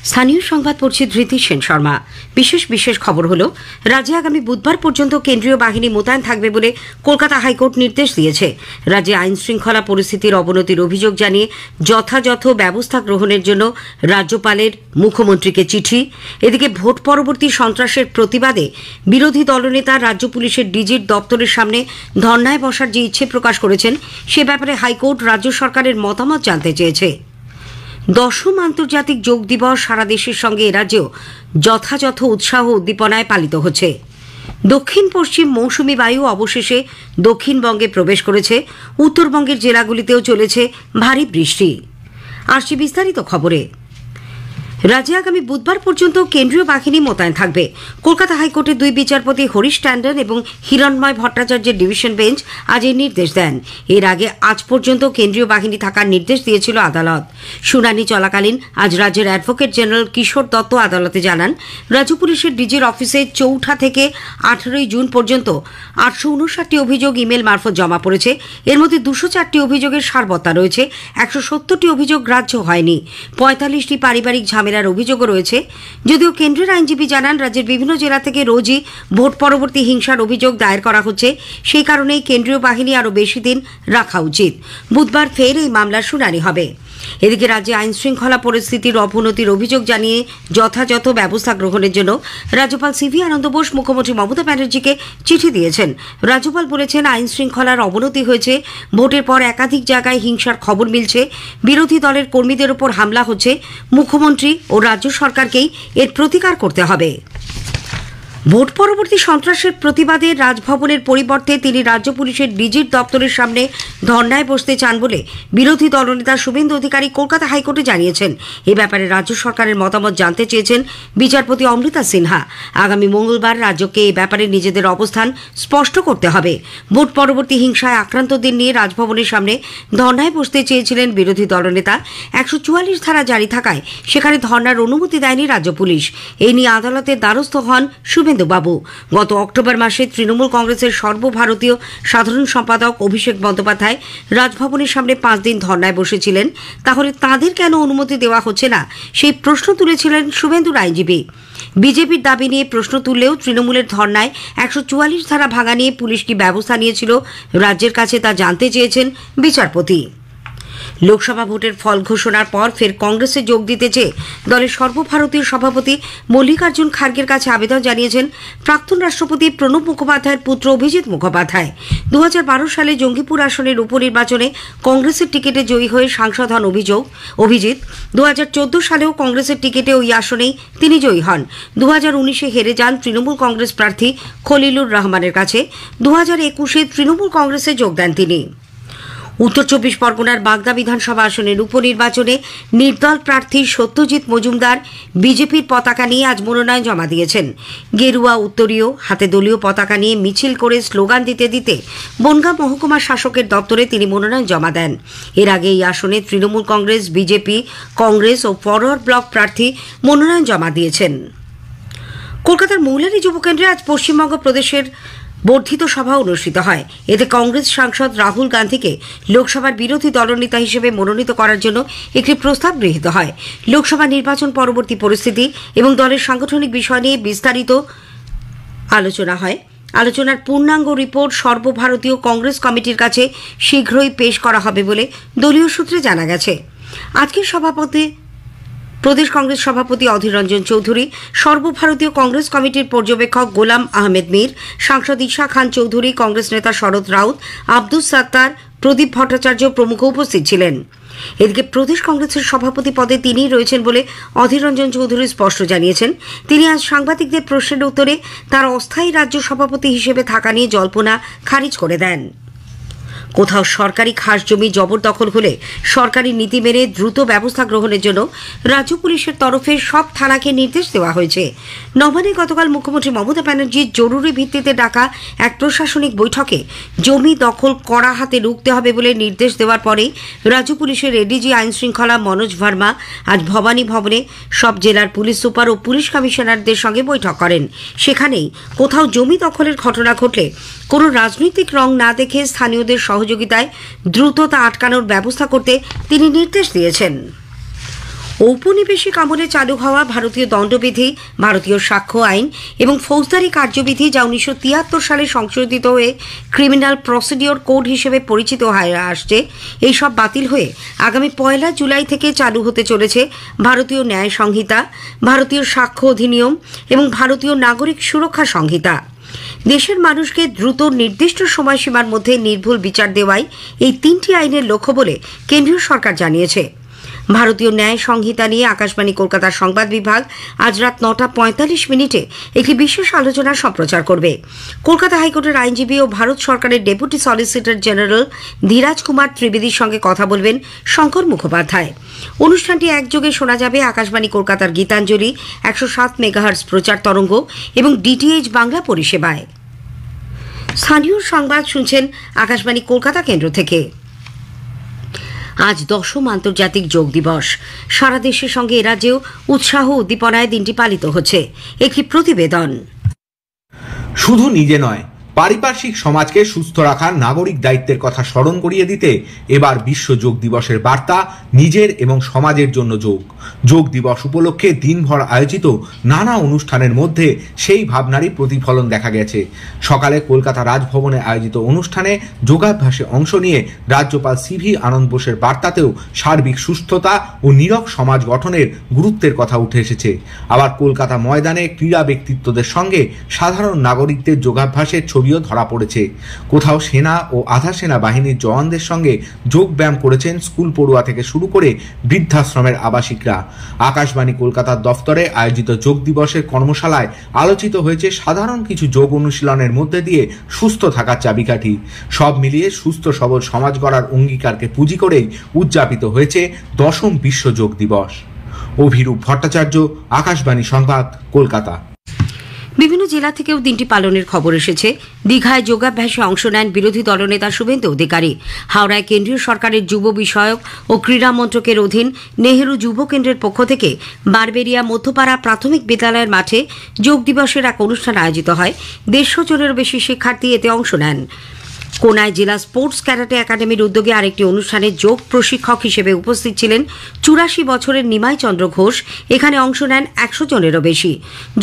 স্থানীয় সংবাদ পড়ছে ধৃতি সেন শর্মা। বিশেষ খবর হলো, রাজ্যে আগামী বুধবার পর্যন্ত কেন্দ্রীয় বাহিনী মোতায়েন থাকবে বলে কলকাতা হাইকোর্ট নির্দেশ দিয়েছে। রাজ্যে আইন শৃঙ্খলা পরিস্থিতির অবনতির অভিযোগ জানিয়ে যথাযথ ব্যবস্থা গ্রহণের জন্য রাজ্যপালের মুখ্যমন্ত্রীকে চিঠি। এদিকে ভোট পরবর্তী সন্ত্রাসের প্রতিবাদে বিরোধী দলনেতা রাজ্য পুলিশের ডিজির দপ্তরের সামনে ধর্নায় বসার যে ইচ্ছে প্রকাশ করেছেন, সে ব্যাপারে হাইকোর্ট রাজ্য সরকারের মতামত জানতে চেয়েছে। 10ম আন্তর্জাতিক যোগ দিবস সারা দেশের সঙ্গে এরাজ্যেও যথাযথ উৎসাহ উদ্দীপনায় পালিত হচ্ছে। দক্ষিণ পশ্চিম মৌসুমি বায়ু অবশেষে দক্ষিণবঙ্গে প্রবেশ করেছে। উত্তরবঙ্গের জেলাগুলিতেও চলেছে ভারী বৃষ্টি। আসছে বিস্তারিত খবরে। রাজ্যে আগামী বুধবার পর্যন্ত কেন্দ্রীয় বাহিনী মোতায়েন থাকবে। কলকাতা হাইকোর্টের দুই বিচারপতি হরিশ ট্যান্ডন এবং হিরণময় ভট্টাচার্যের ডিভিশন বেঞ্চ আজ এই নির্দেশ দেন। এর আগে আজ পর্যন্ত কেন্দ্রীয় বাহিনী থাকার নির্দেশ দিয়েছিল আদালত। শুনানি চলাকালীন আজ রাজ্যের অ্যাডভোকেট জেনারেল কিশোর দত্ত আদালতে জানান, রাজ্য পুলিশের ডিজির অফিসে 4 থেকে 18 জুন পর্যন্ত 859টি অভিযোগ ইমেল মারফত জমা পড়েছে। এর মধ্যে 204টি অভিযোগের সারবত্তা রয়েছে, 170টি অভিযোগ গ্রাহ্য হয়নি, 45টি পারিবারিক ঝামেলার অভিযোগও রয়েছে। যদিও কেন্দ্রের আইনজীবী জানান, রাজ্যের বিভিন্ন জেলা থেকে রোজই ভোট পরবর্তী হিংসার অভিযোগ দায়ের করা হচ্ছে। সেই কারণেই কেন্দ্রীয় বাহিনী আরও বেশি দিন রাখা উচিত। বুধবার ফের এই মামলার শুনানি হবে। এদিকে রাজ্যে আইন শৃঙ্খলা পরিস্থিতির অবনতির অভিযোগ জানিয়ে যথাযথ ব্যবস্থা গ্রহণের জন্য রাজ্যপাল সিভি আনন্দ বোস মুখ্যমন্ত্রী মমতা ব্যানার্জিকে চিঠি দিয়েছেন। রাজ্যপাল বলেছেন, আইন শৃঙ্খলার অবনতি হয়েছে। ভোটের পর একাধিক জায়গায় হিংসার খবর মিলছে। বিরোধী দলের কর্মীদের ওপর হামলা হচ্ছে। মুখ্যমন্ত্রী ও রাজ্য সরকারকেই এর প্রতিকার করতে হবে। ভোট পরবর্তী সন্ত্রাসের প্রতিবাদে রাজভবনের পরিবর্তে তিনি রাজ্য পুলিশের ডিজির দপ্তরের সামনে ধর্নায় বসতে চান বলে বিরোধী দলনেতা শুভেন্দু অধিকারী কলকাতা হাইকোর্টে জানিয়েছেন। এ ব্যাপারে রাজ্য সরকারের মতামত জানতে চেয়েছেন বিচারপতি অমৃতা সিনহা। আগামী মঙ্গলবার রাজ্যকে এ ব্যাপারে নিজেদের অবস্থান স্পষ্ট করতে হবে। ভোট পরবর্তী হিংসায় আক্রান্তদের নিয়ে রাজভবনের সামনে ধর্নায় বসতে চেয়েছিলেন বিরোধী দলনেতা। 144 ধারা জারি থাকায় সেখানে ধর্নার অনুমতি দেয়নি রাজ্য পুলিশ। এই নিয়ে আদালতের দ্বারস্থ হন বাবু। গত অক্টোবর মাসে তৃণমূল কংগ্রেসের সর্বভারতীয় সাধারণ সম্পাদক অভিষেক বন্দ্যোপাধ্যায় রাজভবনের সামনে 5 দিন ধর্নায় বসেছিলেন। তাহলে তাঁদের কেন অনুমতি দেওয়া হচ্ছে না, সেই প্রশ্ন তুলেছিলেন শুভেন্দুর আইনজীবী। বিজেপির দাবি নিয়ে প্রশ্ন তুললেও তৃণমূলের ধর্নায় 144 ধারা ভাঙা নিয়ে পুলিশ কি ব্যবস্থা নিয়েছিল রাজ্যের কাছে তা জানতে চেয়েছেন বিচারপতি। লোকসভা ভোটের ফল ঘোষণার পর ফের কংগ্রেসে যোগ দিতে চেয়ে দলের সর্বভারতীয় সভাপতি মল্লিকার্জুন খার্গের কাছে আবেদন জানিয়েছেন প্রাক্তন রাষ্ট্রপতি প্রণব মুখোপাধ্যায়ের পুত্র অভিজিৎ মুখোপাধ্যায়। 2012 সালে জঙ্গিপুর আসনের উপনির্বাচনে কংগ্রেসের টিকিটে জয়ী হয়ে সাংসদ হন অভিজিৎ। 2014 সালেও কংগ্রেসের টিকিটে ওই আসনেই তিনি জয়ী হন। 2019-এ হেরে যান তৃণমূল কংগ্রেস প্রার্থী খলিলুর রহমানের কাছে। 2021-এ তৃণমূল কংগ্রেসে যোগ দেন তিনি। উত্তর 24 পরগনার বাগদা বিধানসভা আসনের উপনির্বাচনে নির্দল প্রার্থী সত্যজিৎ মজুমদার বিজেপির পতাকা নিয়ে আজ মনোনয়ন জমা দিয়েছেন। গেরুয়া উত্তরীয় হাতে দলীয় পতাকা নিয়ে মিছিল করে স্লোগান দিতে দিতে বনগাঁ মহকুমা শাসকের দপ্তরে তিনি মনোনয়ন জমা দেন। এর আগে এই আসনে তৃণমূল কংগ্রেস, বিজেপি, কংগ্রেস ও ফরওয়ার্ড ব্লক প্রার্থী মনোনয়ন জমা দিয়েছেন। কলকাতার মৌলালী যুবকেন্দ্রে আজ পশ্চিমবঙ্গ প্রদেশের বর্ধিত সভা অনুষ্ঠিত হয়। এতে কংগ্রেস সাংসদ রাহুল গান্ধীকে লোকসভার বিরোধী দলনেতা হিসেবে মনোনীত করার জন্য একটি প্রস্তাব গৃহীত হয়। লোকসভা নির্বাচন পরবর্তী পরিস্থিতি এবং দলের সাংগঠনিক বিষয় নিয়ে বিস্তারিত আলোচনা হয়। আলোচনার পূর্ণাঙ্গ রিপোর্ট সর্বভারতীয় কংগ্রেস কমিটির কাছে শীঘ্রই পেশ করা হবে বলে দলীয় সূত্রে জানা গেছে। আজকের প্রদেশ কংগ্রেস সভাপতি অধীর রঞ্জন চৌধুরী, সর্বভারতীয় কংগ্রেস কমিটির পর্যবেক্ষক গোলাম আহমেদ মীর, সাংসদ ঈশা খান চৌধুরী, কংগ্রেস নেতা শরদ রাউত, আব্দুস সাত্তার, প্রদীপ ভট্টাচার্য প্রমুখ উপস্থিত ছিলেন। এদিকে প্রদেশ কংগ্রেসের সভাপতি পদে তিনিই রয়েছেন বলে অধীর রঞ্জন চৌধুরী স্পষ্ট জানিয়েছেন। তিনি আজ সাংবাদিকদের প্রশ্নের উত্তরে তার অস্থায়ী রাজ্য সভাপতি হিসেবে থাকা নিয়ে জল্পনা খারিজ করে দেন। কোথাও সরকারি খাস জমি জবরদখল হলে সরকারি নীতি মেনে দ্রুত ব্যবস্থা গ্রহণের জন্য রাজ্য পুলিশের তরফে সব থানাকে নির্দেশ দেওয়া হয়েছে। নবান্নে গতকাল মুখ্যমন্ত্রী মমতা ব্যানার্জির জরুরি ভিত্তিতে ডাকা এক প্রশাসনিক বৈঠকে জমি দখল কড়া হাতে রুখতে হবে বলে নির্দেশ দেওয়ার পরেই রাজ্য পুলিশের এডিজি আইন শৃঙ্খলা মনোজ ভার্মা আজ ভবানী ভবনে সব জেলার পুলিশ সুপার ও পুলিশ কমিশনারদের সঙ্গে বৈঠক করেন। সেখানেই কোথাও জমি দখলের ঘটনা ঘটলে কোনো রাজনৈতিক রং না দেখে স্থানীয়দের সহযোগিতায় দ্রুত তা আটকানোর ব্যবস্থা করতে তিনি নির্দেশ দিয়েছেন। ঔপনিবেশিক আমলে চালু হওয়া ভারতীয় দণ্ডবিধি, ভারতীয় সাক্ষ্য আইন এবং ফৌজদারি কার্যবিধি, যা 1973 সালে সংশোধিত হয়ে ক্রিমিনাল প্রসিডিওর কোড হিসেবে পরিচিত হয়ে আসছে, এইসব বাতিল হয়ে আগামী 1 জুলাই থেকে চালু হতে চলেছে ভারতীয় ন্যায় সংহিতা, ভারতীয় সাক্ষ্য অধিনিয়ম এবং ভারতীয় নাগরিক সুরক্ষা সংহিতা। দেশের মানুষকে দ্রুত নির্দিষ্ট সময়সীমার মধ্যে নির্ভুল বিচার দেওয়াই এই 3টি আইনের লক্ষ্য বলে কেন্দ্রীয় সরকার জানিয়েছে। ভারতীয় ন্যায় সংহিতা নিয়ে আকাশবাণী কলকাতার সংবাদ বিভাগ আজ রাত 9:45 একটি বিশেষ আলোচনা সম্প্রচার করবে। কলকাতা হাইকোর্টের আইনজীবী ও ভারত সরকারের deputy solicitor general Dhiraj Kumar ত্রিবেদীর সঙ্গে কথা বলবেন শঙ্কর মুখোপাধ্যায়। অনুষ্ঠানটি একযোগে শোনা যাবে আকাশবাণী কলকাতার গীতাঞ্জলি 107 মেগাহার্টজ প্রচার তরঙ্গ এবং ডিটিএইচ বাংলা পরিষেবায়। স্থানীয় সংবাদ শুনছেন আকাশবাণী কলকাতা কেন্দ্র থেকে। আজ 10ম আন্তর্জাতিক যোগ দিবস। সারা দেশের সঙ্গে এরাজ্যেও উৎসাহ উদ্দীপনায় দিনটি পালিত হচ্ছে। একটি প্রতিবেদন। শুধু নিজে নয়, পারিপার্শ্বিক সমাজকে সুস্থ রাখার নাগরিক দায়িত্বের কথা স্মরণ করিয়ে দিতে এবার বিশ্ব যোগ দিবসের বার্তা নিজের এবং সমাজের জন্য যোগ। যোগ দিবস উপলক্ষে দিনভর আয়োজিত নানা অনুষ্ঠানের মধ্যে সেই ভাবনারই প্রতিফলন দেখা গেছে। সকালে কলকাতা রাজভবনে আয়োজিত অনুষ্ঠানে যোগাভ্যাসে অংশ নিয়ে রাজ্যপাল সিভি আনন্দ বোসের বার্তাতেও সার্বিক সুস্থতা ও নীরব সমাজ গঠনের গুরুত্বের কথা উঠে এসেছে। আবার কলকাতা ময়দানে ক্রীড়া ব্যক্তিত্বদের সঙ্গে সাধারণ নাগরিকদের যোগাভ্যাসের ছবিও ধরা পড়েছে। কোথাও সেনা ও আধা সেনা বাহিনীর জওয়ানদের সঙ্গে যোগ ব্যায়াম করেছেন স্কুল পড়ুয়া থেকে শুরু করে বৃদ্ধাশ্রমের আবাসিকরা। আকাশবাণী কলকাতার দফতরে আয়োজিত যোগ দিবসের কর্মশালায় আলোচিত হয়েছে সাধারণ কিছু যোগ অনুশীলনের মধ্যে দিয়ে সুস্থ থাকার চাবিকাঠি। সব মিলিয়ে সুস্থ সবল সমাজ গড়ার অঙ্গীকারকে পুঁজি করেই উদযাপিত হয়েছে 10ম বিশ্ব যোগ দিবস। অভিরূপ ভট্টাচার্য, আকাশবাণী সংবাদ, কলকাতা। বিভিন্ন জেলা থেকেও দিনটি পালনের খবর এসেছে। দীঘায় যোগাভ্যাসে অংশ নেন বিরোধী দলনেতা শুভেন্দু অধিকারী। হাওড়ায় কেন্দ্রীয় সরকারের যুব বিষয়ক ও ক্রীড়া মন্ত্রকের অধীন নেহেরু যুব কেন্দ্রের পক্ষ থেকে বারবেরিয়া মধ্যপাড়া প্রাথমিক বিদ্যালয়ের মাঠে যোগ দিবসের এক অনুষ্ঠান আয়োজিত হয়। 150 জনেরও বেশি শিক্ষার্থী এতে অংশ নেন। কোনায় জেলা স্পোর্টস ক্যারাটে একাডেমির উদ্যোগে আরেকটি অনুষ্ঠানে যোগ প্রশিক্ষক হিসেবে উপস্থিত ছিলেন 84 বছরের নিমাই চন্দ্র ঘোষ। এখানে অংশ নেন 100 জনেরও বেশি।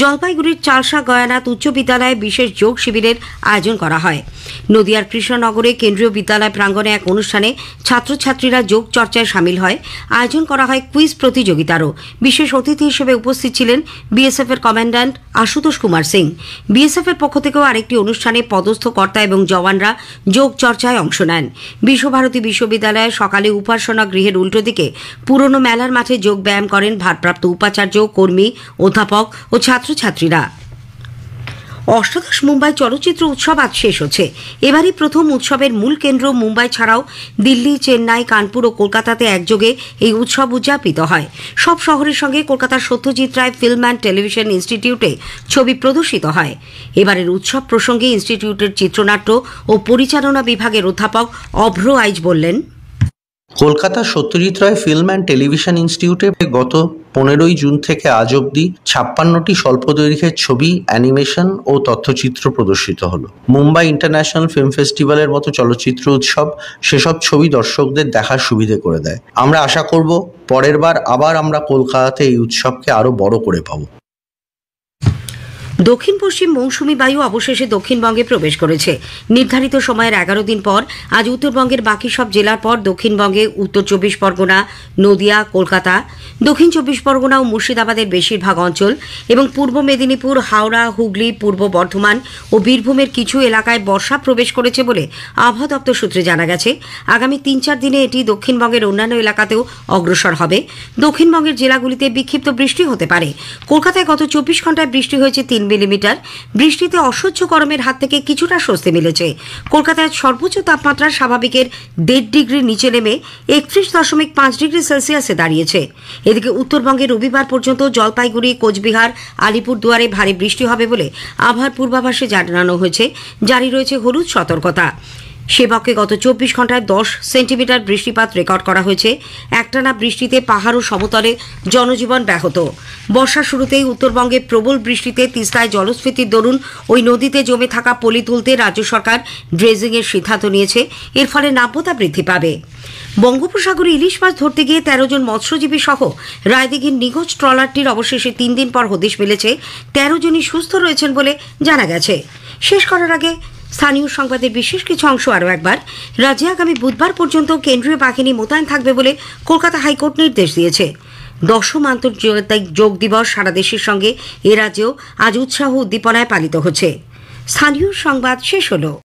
জলপাইগুড়ির চালসা গয়ানাথ উচ্চ বিদ্যালয়ে বিশেষ যোগ শিবিরের আয়োজন করা হয়। নদিয়ার কৃষ্ণনগরে কেন্দ্রীয় বিদ্যালয় প্রাঙ্গণে এক অনুষ্ঠানে ছাত্রছাত্রীরা যোগ চর্চায় সামিল হয়। আয়োজন করা হয় কুইজ প্রতিযোগিতারও। বিশেষ অতিথি হিসেবে উপস্থিত ছিলেন বিএসএফ এর কমান্ড্যান্ট আশুতোষ কুমার সিং। বিএসএফ এর পক্ষ থেকেও আরেকটি অনুষ্ঠানে পদস্থ কর্তা এবং জওয়ানরা যোগ চর্চায় অংশ নেন। বিশ্বভারতী বিশ্ববিদ্যালয়ে সকালে উপাসনা গৃহের উল্টো দিকে পুরনো মেলার মাঠে যোগ ব্যায়াম করেন ভারপ্রাপ্ত উপাচার্য, কর্মী, অধ্যাপক ও ছাত্রছাত্রীরা। অষ্টাদশ মুম্বাই চলচ্চিত্র উৎসব আজ শেষ হচ্ছে। এবারই প্রথম উৎসবের মূল কেন্দ্র মুম্বাই ছাড়াও দিল্লি, চেন্নাই, কানপুর ও কলকাতাতে একযোগে এই উৎসব উদযাপিত হয়। সব শহরের সঙ্গে কলকাতার Satyajit Ray film and television ইনস্টিটিউটে ছবি প্রদর্শিত হয়। এবারের উৎসব প্রসঙ্গে ইনস্টিটিউটের চিত্রনাট্য ও পরিচালনা বিভাগের অধ্যাপক অভ্র আইচ বললেন, কলকাতার Satyajit Ray film and television ইনস্টিটিউটে গত 15 জুন থেকে আজ অবধি 56টি স্বল্প দৈর্ঘ্যের ছবি, অ্যানিমেশন ও তথ্যচিত্র প্রদর্শিত হলো। মুম্বাই ইন্টারন্যাশনাল ফিল্ম ফেস্টিভ্যালের মতো চলচ্চিত্র উৎসব সেসব ছবি দর্শকদের দেখার সুবিধে করে দেয়। আমরা আশা করব পরের বার আবার আমরা কলকাতাতে এই উৎসবকে আরো বড় করে পাবো। দক্ষিণ পশ্চিম মৌসুমী বায়ু অবশেষে দক্ষিণবঙ্গে প্রবেশ করেছে। নির্ধারিত সময়ের 11 দিন পর আজ উত্তরবঙ্গের বাকি সব জেলার পর দক্ষিণবঙ্গে উত্তর 24 পরগনা, নদিয়া, কলকাতা, দক্ষিণ 24 পরগনা ও মুর্শিদাবাদের বেশিরভাগ অঞ্চল এবং পূর্ব মেদিনীপুর, হাওড়া, হুগলি, পূর্ব বর্ধমান ও বীরভূমের কিছু এলাকায় বর্ষা প্রবেশ করেছে বলে আবহাওয়া দপ্তর সূত্রে জানা গেছে। আগামী 3-4 দিনে এটি দক্ষিণবঙ্গের অন্যান্য এলাকাতেও অগ্রসর হবে। দক্ষিণবঙ্গের জেলাগুলিতে বিক্ষিপ্ত বৃষ্টি হতে পারে। কলকাতায় গত 24 ঘন্টায় বৃষ্টি হয়েছে 3 মিলিমিটার। বৃষ্টিতে অসহ্য গরমের হাত থেকে কিছুটা স্বস্তি মিলেছে। কলকাতায় সর্বোচ্চ তাপমাত্রা স্বাভাবিকের 1.5 ডিগ্রি নিচে নেমে 31.5 ডিগ্রি সেলসিয়াসে দাঁড়িয়েছে। এদিকে উত্তরবঙ্গে রবিবার পর্যন্ত জলপাইগুড়ি, কোচবিহার, আলিপুরদুয়ারে ভারী বৃষ্টি হবে বলে আবহাওয়ার পূর্বাভাসে জানানো হয়েছে। জারি রয়েছে হলুদ সতর্কতা। সেবকে গত 24 ঘন্টায় 10 সেন্টিমিটার বৃষ্টিপাত রেকর্ড করা হয়েছে। একটানা বৃষ্টিতে পাহাড় ও সমতলে জনজীবন ব্যাহত। বর্ষার শুরুতেই উত্তরবঙ্গে প্রবল বৃষ্টিতে তিস্তায় জলস্ফীতির দরুন ওই নদীতে জমে থাকা পলি তুলতে রাজ্য সরকার ড্রেজিংয়ের সিদ্ধান্ত নিয়েছে। এর ফলে নাব্যতা বৃদ্ধি পাবে। বঙ্গোপসাগরে ইলিশ মাছ ধরতে গিয়ে 13 জন মৎস্যজীবী সহ রায়দিঘির নিখোঁজ ট্রলারটির অবশেষে 3 দিন পর হদিশ মিলেছে। 13 জনই সুস্থ রয়েছেন বলে জানা গেছে। শেষ করার আগে স্থানীয় সংবাদের বিশেষ কিছু অংশ আরও একবার। রাজ্যে আগামী বুধবার পর্যন্ত কেন্দ্রীয় বাহিনী মোতায়েন থাকবে বলে কলকাতা হাইকোর্ট নির্দেশ দিয়েছে। 10ম আন্তর্জাতিক যোগ দিবস সারা দেশের সঙ্গে এ রাজ্যেও আজ উৎসাহ উদ্দীপনায় পালিত হচ্ছে। স্থানীয় সংবাদ শেষ হলো।